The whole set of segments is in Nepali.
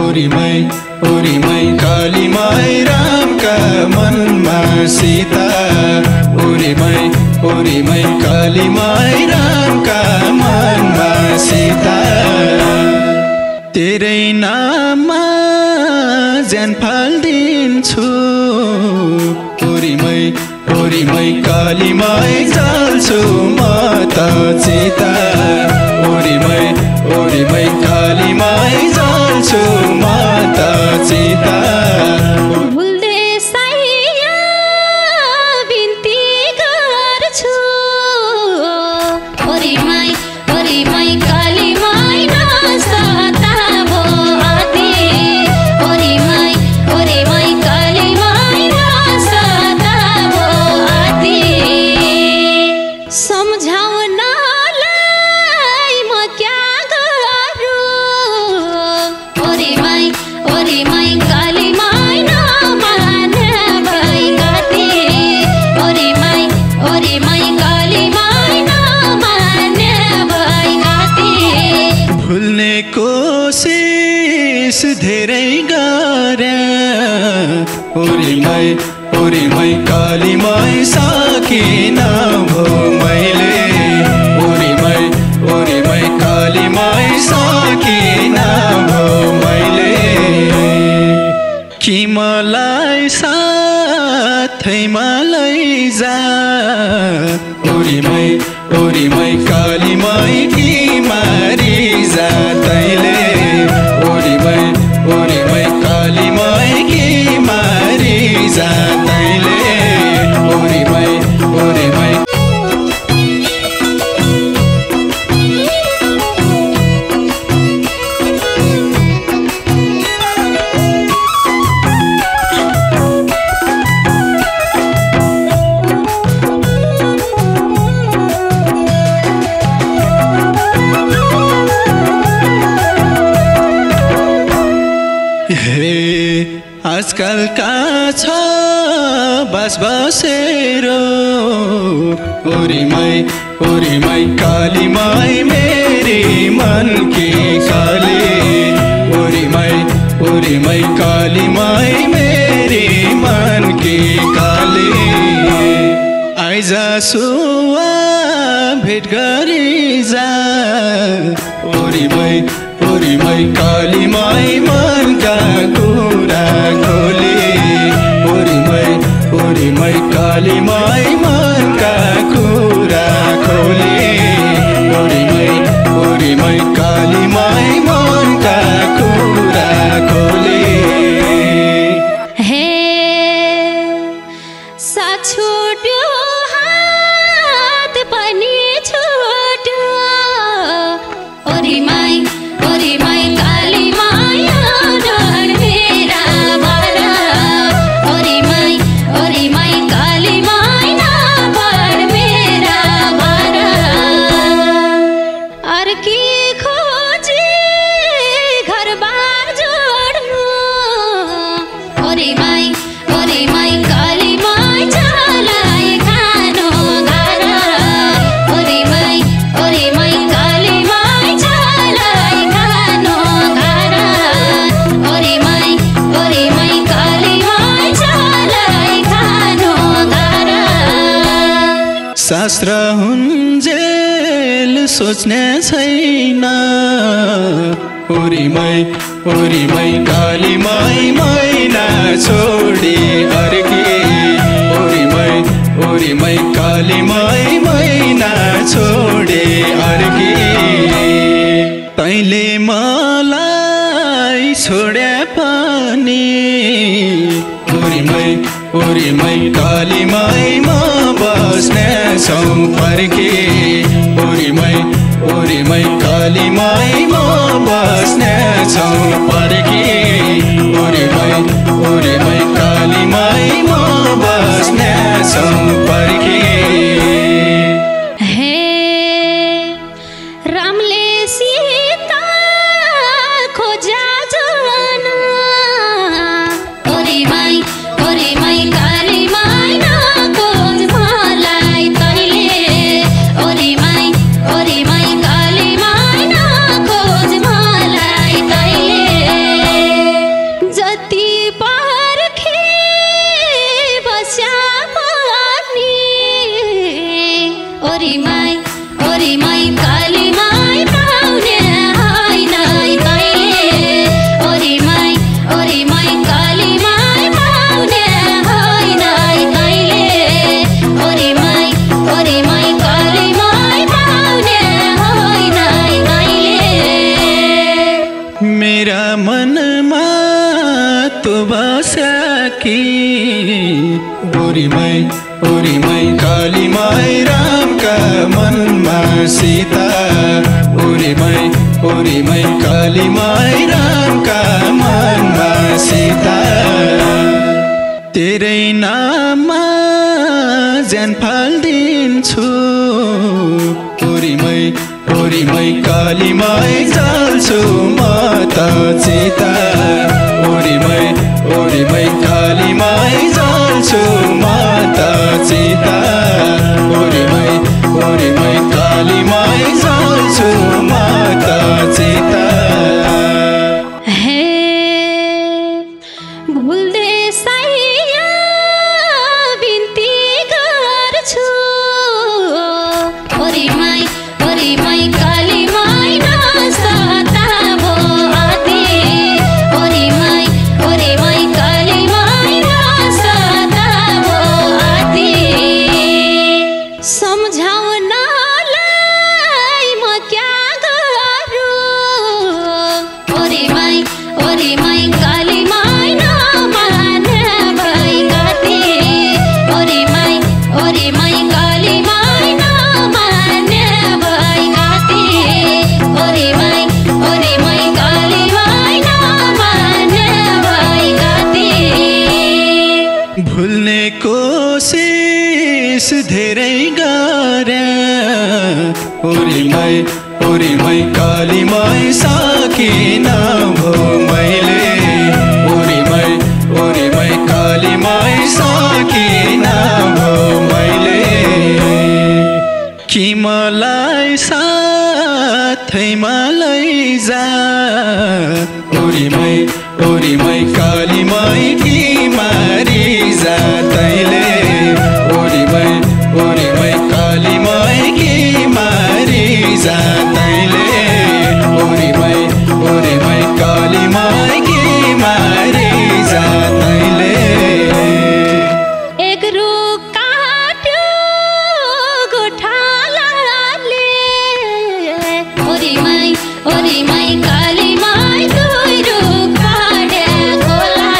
उरीमै काली माई रामका मनमा सीता उरीमै काली माई रामका मनमा सीता तेरै नाममा ज्यान फाल्दिन्छु उरीमै काली माई जाल्छु म त चिता उरीमै काली माई जाल्छु म त चिता कोशिश धेरै गरे उरीमै काली माई सकिन भो मैले उरीमै काली माई सकिन भो मैले कि मलाई साथैमा लैजा उरीमै काली माई कि मारिजा तैले उरीमै काली माई कि मारिजा तैले उरीमै आजकलका छ बस बसेर उरीमै काली माई मेरी मन की काली उरीमै काली माई मेरी मन की काली आइजा सुवा भेट गरी जा उरीमै काली माई मनका कुरा खोली उरीमै काली माई मनका कुरा खोली उरीमै काली माई मनका कुरा खोली हे साथ छोड्यो हात पनि छोड्यो उरीमै काली माई डर मेरा बारा उरीमै काली माई डर मेरा बारा अर्की खोजी घर बार जोड्नु उरीमै काली माई चलाई खानु घर उरीमै काली माई चलाई खानु घर उरीमै काली माई चलाई खानु घर शास्त्र हुन्जेल सोच्ने छैन उरीमै काली माई मैना छोडी अर्की उरीमै काली माई मैना छोडी अर्की तैले मलाई छोडे पनि उरीमै काली माई म बस्ने छौ फर्की उरीमै काली माई म बस्ने छौ फर्की उरीमै काली माई म बस्ने छौ फर्की हे रामले सीता खोजा जन उरीमै काली माई नखोज मलाई तैले उरीमै काली माई नखोज मलाई तैले मेरा मनमा तो बसा कि ओरीमै कालीमाई रामका मनमा सीता ओरीमै कालीमाई रामका मनमा सीता तेरै नाममा ज्यान फाल्दिन्छु ओरीमै कालीमाई जाल्छु म त चिता ओरीमै कालीमाई जाल्छु म त चिता ओरीमै कालीमाई जाल्छु म त चिता हे भुल्दे साइया बिन्ती गर्छु ओरीमै कालीमाई नसताबो आते ओरीमै कालीमाई नसताबो आते सम्झाउनलाई म क्या गरौँ ओरीमै कालीमाई नमाने भई गते ओरीमै कालीमाई नमाने भई गते ओरीमै कालीमाई नमाने भई गते भुल्ने कोसिस धेरै गरे ओरीमै कालीमाई सकिन भो मैले ओरीमै कालीमाई सकिन भो मैले कि मलाई साथैमा लैजा ओरीमै कालीमाई कि मारिजा तैले ओरीमै कालीमाई कि मारिजा तैले ओरीमै कालीमाई कि मारिजा तैले एक रुख काट्यो गोठालाले ओरीमै कालीमाई दुई रुख काटे खोला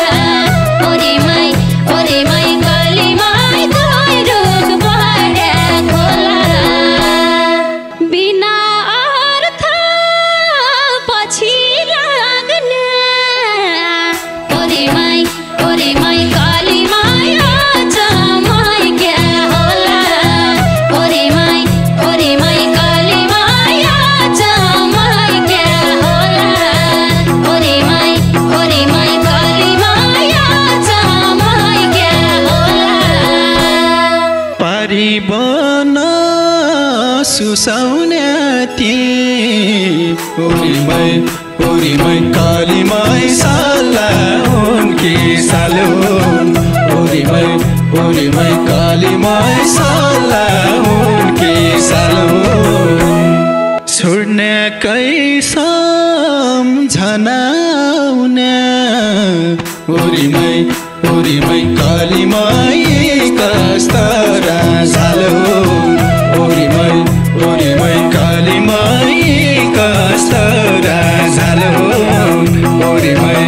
ओरीमै कालीमाई दुई रुख काटे खोला बिना अर्थ पछि लाग्ने ओरीमै कालीमाई अचम्मै क्या होला ओरीमै कालीमाई अचम्मै क्या होला ओरीमै कालीमाई अचम्मै क्या होला पारिबन सुसाउने ती ओरीमै कालीमाई साला उनकी सालो ओरीमै कालीमाई साला उनकी सालो छोड्ने कै सम्झनाउने ओरीमै कालीमाई कस्ता झालो ओरीमै कालीमाई कस्ता झालो ओरीमै